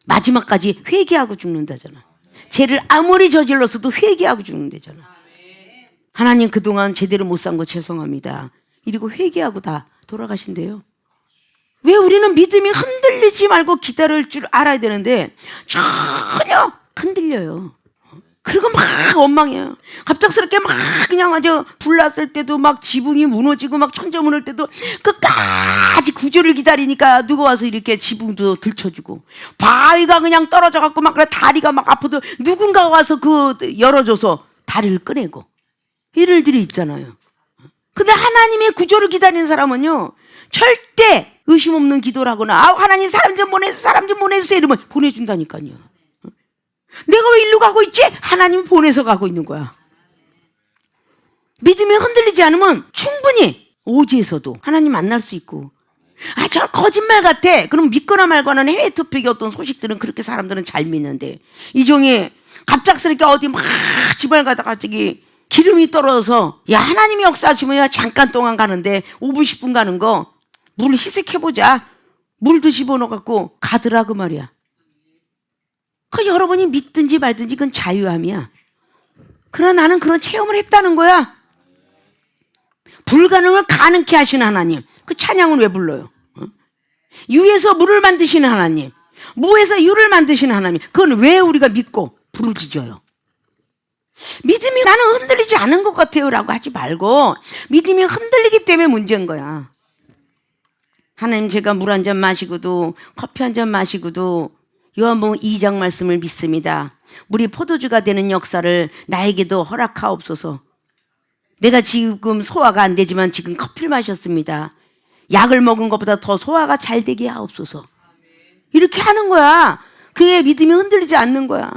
Speaker 1: 마지막까지 회개하고 죽는다잖아. 죄를 아무리 저질렀어도 회개하고 죽는다잖아. 하나님, 그동안 제대로 못 산 거 죄송합니다. 이러고 회개하고 다 돌아가신대요. 왜 우리는 믿음이 흔들리지 말고 기다릴 줄 알아야 되는데 전혀 흔들려요. 그리고 막 원망해요. 갑작스럽게 막 그냥 아주 불났을 때도 막 지붕이 무너지고 막 천정 무너질 때도 끝까지 구조를 기다리니까 누가 와서 이렇게 지붕도 들쳐주고 바위가 그냥 떨어져 갖고 막 다리가 막 아파도 누군가 와서 그 열어줘서 다리를 꺼내고 이럴 일이 있잖아요. 근데 하나님의 구조를 기다리는 사람은요 절대 의심 없는 기도를 하거나 하나님 사람 좀 보내주세요 이러면 보내준다니까요. 내가 왜 일로 가고 있지? 하나님이 보내서 가고 있는 거야. 믿음이 흔들리지 않으면 충분히 오지에서도 하나님 만날 수 있고 저 거짓말 같아. 그럼 믿거나 말거나 해외 토픽의 어떤 소식들은 그렇게 사람들은 잘 믿는데 이종에 갑작스럽게 어디 막 집을 가다가 갑자기 기름이 떨어져서 야 하나님이 역사하시면 잠깐 동안 가는데 5분 10분 가는 거 물 희석해보자. 물도 집어넣어갖고 가더라 그 말이야. 그 여러분이 믿든지 말든지 그건 자유함이야. 그러나 나는 그런 체험을 했다는 거야. 불가능을 가능케 하시는 하나님. 그 찬양은 왜 불러요? 유에서 물을 만드시는 하나님, 무에서 유를 만드시는 하나님. 그건 왜 우리가 믿고 부르짖어요? 믿음이 나는 흔들리지 않은 것 같아요 라고 하지 말고 믿음이 흔들리기 때문에 문제인 거야. 하나님 제가 물 한 잔 마시고도 커피 한 잔 마시고도 요한복음 2장 말씀을 믿습니다. 물이 포도주가 되는 역사를 나에게도 허락하옵소서. 내가 지금 소화가 안 되지만 지금 커피를 마셨습니다. 약을 먹은 것보다 더 소화가 잘 되게 하옵소서. 이렇게 하는 거야. 그의 믿음이 흔들리지 않는 거야.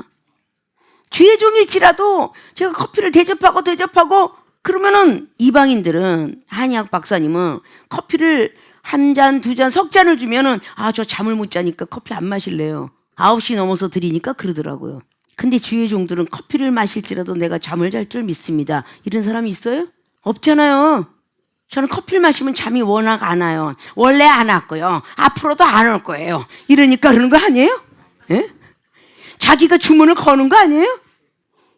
Speaker 1: 주의 종일지라도 제가 커피를 대접하고 그러면은 이방인들은 한의학 박사님은 커피를 한 잔, 두 잔, 석 잔을 주면은 저 잠을 못 자니까 커피 안 마실래요. 9시 넘어서 드리니까 그러더라고요. 근데 주의 종들은 커피를 마실지라도 내가 잠을 잘 줄 믿습니다. 이런 사람이 있어요? 없잖아요. 저는 커피를 마시면 잠이 워낙 안 와요. 원래 안 왔고요. 앞으로도 안 올 거예요. 이러니까 그러는 거 아니에요? 예? 자기가 주문을 거는 거 아니에요?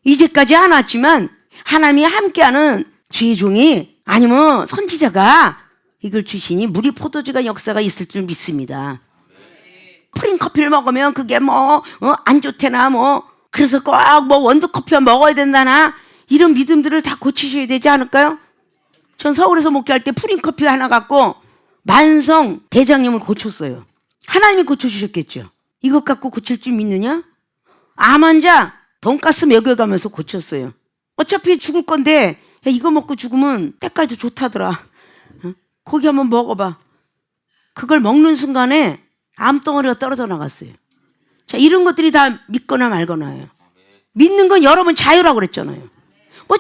Speaker 1: 이제까지 안 왔지만 하나님이 함께하는 주의 종이 아니면 선지자가 이걸 주시니 물이 포도주가 역사가 있을 줄 믿습니다. 프린 커피를 먹으면 그게 안 좋대나 그래서 꼭 원두 커피만 먹어야 된다나 이런 믿음들을 다 고치셔야 되지 않을까요? 전 서울에서 목회할 때 프린 커피 하나 갖고 만성 대장염을 고쳤어요. 하나님이 고쳐주셨겠죠. 이것 갖고 고칠 줄 믿느냐? 암 환자 돈가스 먹여가면서 고쳤어요. 어차피 죽을 건데 이거 먹고 죽으면 때깔도 좋다더라. 고기 한번 먹어봐. 그걸 먹는 순간에 암덩어리가 떨어져 나갔어요. 자, 이런 것들이 다 믿거나 말거나예요. 믿는 건 여러분 자유라고 그랬잖아요.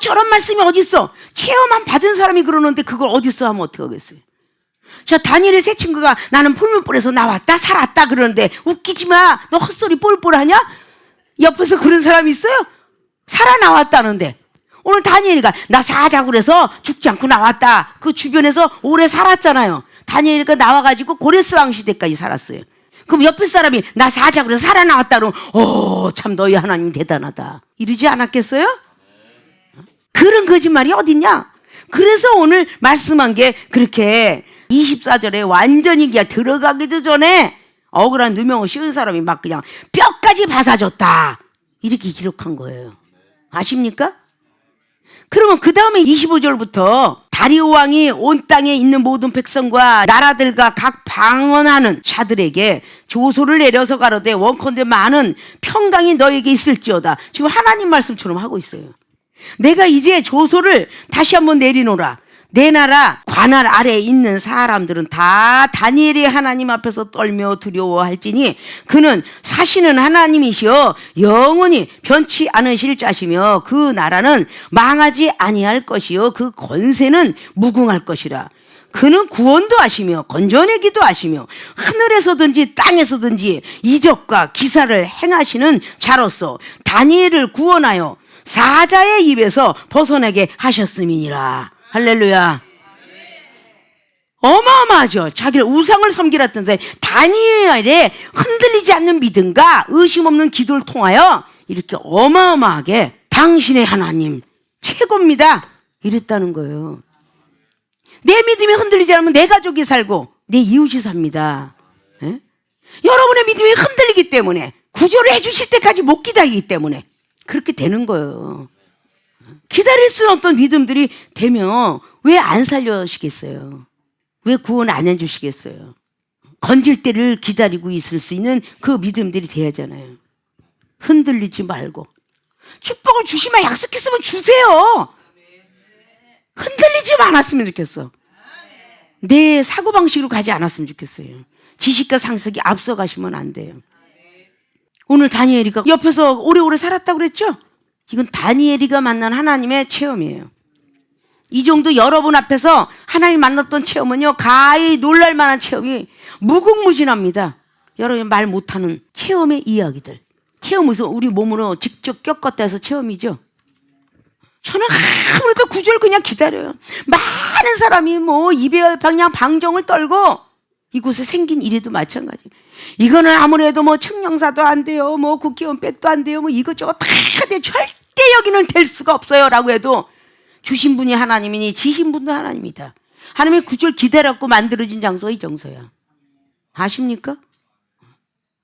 Speaker 1: 저런 말씀이 어딨어? 체험만 받은 사람이 그러는데 그걸 어딨어 하면 어떡하겠어요? 자, 다니엘의 세 친구가 나는 풀문불에서 나왔다 살았다 그러는데 웃기지 마. 너 헛소리 뿔뿔 하냐? 옆에서 그런 사람이 있어요? 살아나왔다는데. 오늘 다니엘이가 나 사자굴에서 죽지 않고 나왔다. 그 주변에서 오래 살았잖아요. 다니엘이가 나와가지고 고레스 왕 시대까지 살았어요. 그럼 옆에 사람이 나 사자굴에서 살아나왔다 그러면 참 너희 하나님 대단하다. 이러지 않았겠어요? 그런 거짓말이 어딨냐? 그래서 오늘 말씀한 게 그렇게 24절에 완전히 그냥 들어가기도 전에 억울한 누명을 씌운 사람이 막 그냥 뼈까지 바사졌다. 이렇게 기록한 거예요. 아십니까? 그러면 그 다음에 25절부터 다리오 왕이 온 땅에 있는 모든 백성과 나라들과 각 방언하는 자들에게 조소를 내려서 가로되 원컨대 많은 평강이 너에게 있을지어다. 지금 하나님 말씀처럼 하고 있어요. 내가 이제 조소를 다시 한번 내리노라. 내 나라 관할 아래에 있는 사람들은 다 다니엘이 하나님 앞에서 떨며 두려워할지니 그는 사시는 하나님이시여 영원히 변치 않으실 자시며 그 나라는 망하지 아니할 것이요 그 권세는 무궁할 것이라. 그는 구원도 하시며 건져내기도 하시며 하늘에서든지 땅에서든지 이적과 기사를 행하시는 자로서 다니엘을 구원하여 사자의 입에서 벗어나게 하셨음이니라. 할렐루야. 어마어마하죠. 자기를 우상을 섬기라 했던 사람이 다니엘의 흔들리지 않는 믿음과 의심 없는 기도를 통하여 이렇게 어마어마하게 당신의 하나님 최고입니다 이랬다는 거예요. 내 믿음이 흔들리지 않으면 내 가족이 살고 내 이웃이 삽니다. 예? 여러분의 믿음이 흔들리기 때문에 구조를 해주실 때까지 못 기다리기 때문에 그렇게 되는 거예요. 기다릴 수 없던 믿음들이 되면 왜 안 살려주시겠어요? 왜 구원 안 해주시겠어요? 건질 때를 기다리고 있을 수 있는 그 믿음들이 돼야잖아요. 흔들리지 말고 축복을 주시면 약속했으면 주세요. 흔들리지 않았으면 좋겠어. 내 사고방식으로 가지 않았으면 좋겠어요. 지식과 상식이 앞서가시면 안 돼요. 오늘 다니엘이가 옆에서 오래오래 살았다고 그랬죠? 이건 다니엘이가 만난 하나님의 체험이에요. 이 정도 여러분 앞에서 하나님 만났던 체험은요, 가히 놀랄만한 체험이 무궁무진합니다. 여러분이 말 못하는 체험의 이야기들. 체험에서 우리 몸으로 직접 겪었다 해서 체험이죠. 저는 아무래도 구조를 그냥 기다려요. 많은 사람이 뭐 입에 그냥 방정을 떨고 이곳에 생긴 일에도 마찬가지. 이거는 아무래도 뭐 측령사도 안 돼요. 뭐 국회의원 백도 안 돼요. 뭐 이것저것 다 돼. 절대 여기는 될 수가 없어요. 라고 해도 주신 분이 하나님이니 지신 분도 하나님이다. 하나님의 구조를 기다렸고 만들어진 장소가 이 장소야. 아십니까?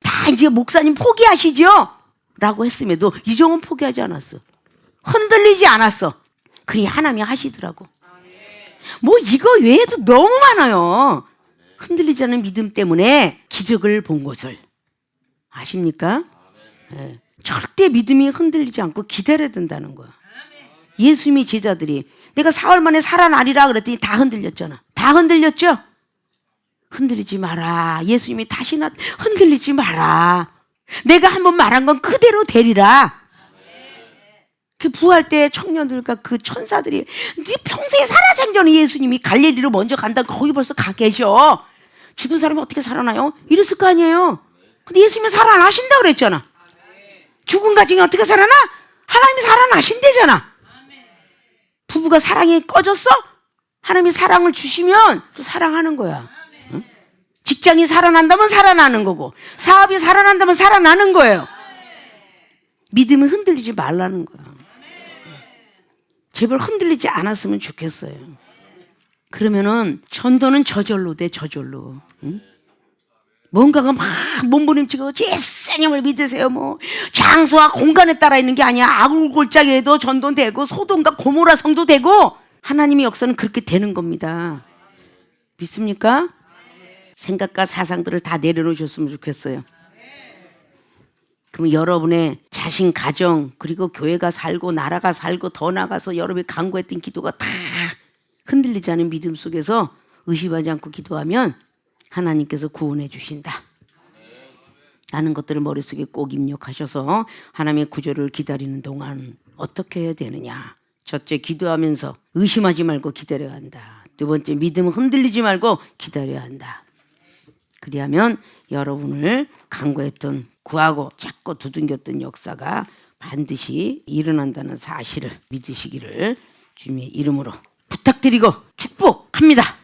Speaker 1: 다 이제 목사님 포기하시죠? 라고 했음에도 이종은 포기하지 않았어. 흔들리지 않았어. 그러니 하나님이 하시더라고. 뭐 이거 외에도 너무 많아요. 흔들리지 않는 믿음 때문에 기적을 본 것을. 아십니까? 네. 절대 믿음이 흔들리지 않고 기다려야 된다는 거야. 예수님의 제자들이 내가 사흘 만에 살아나리라 그랬더니 다 흔들렸잖아. 다 흔들렸죠? 흔들리지 마라. 예수님이 다시 흔들리지 마라. 내가 한번 말한 건 그대로 되리라. 그 부활 때 청년들과 그 천사들이 네 평생에 살아생전에 예수님이 갈릴리로 먼저 간다. 거기 벌써 가 계셔. 죽은 사람이 어떻게 살아나요? 이랬을 거 아니에요. 근데 예수님이 살아나신다 그랬잖아. 죽은 가정이 어떻게 살아나? 하나님이 살아나신대잖아. 부부가 사랑이 꺼졌어? 하나님이 사랑을 주시면 또 사랑하는 거야. 응? 직장이 살아난다면 살아나는 거고 사업이 살아난다면 살아나는 거예요. 믿음은 흔들리지 말라는 거야. 제발 흔들리지 않았으면 좋겠어요. 그러면은 전도는 저절로 돼. 저절로. 응? 뭔가가 막 몸부림치고 예수님을 믿으세요. 뭐 장소와 공간에 따라 있는 게 아니야. 아굴골짜기에도 전도 되고 소돔과 고모라 성도 되고 하나님의 역사는 그렇게 되는 겁니다. 믿습니까? 생각과 사상들을 다 내려놓으셨으면 좋겠어요. 그럼 여러분의 자신, 가정, 그리고 교회가 살고 나라가 살고 더 나가서 여러분이 간구했던 기도가 다 흔들리지 않은 믿음 속에서 의심하지 않고 기도하면 하나님께서 구원해 주신다. 라는 것들을 머릿속에 꼭 입력하셔서 하나님의 구조를 기다리는 동안 어떻게 해야 되느냐. 첫째, 기도하면서 의심하지 말고 기다려야 한다. 두 번째, 믿음을 흔들리지 말고 기다려야 한다. 그리하면 여러분을 간구했던 구하고 찾고 두둥겼던 역사가 반드시 일어난다는 사실을 믿으시기를 주님의 이름으로 부탁드리고 축복합니다.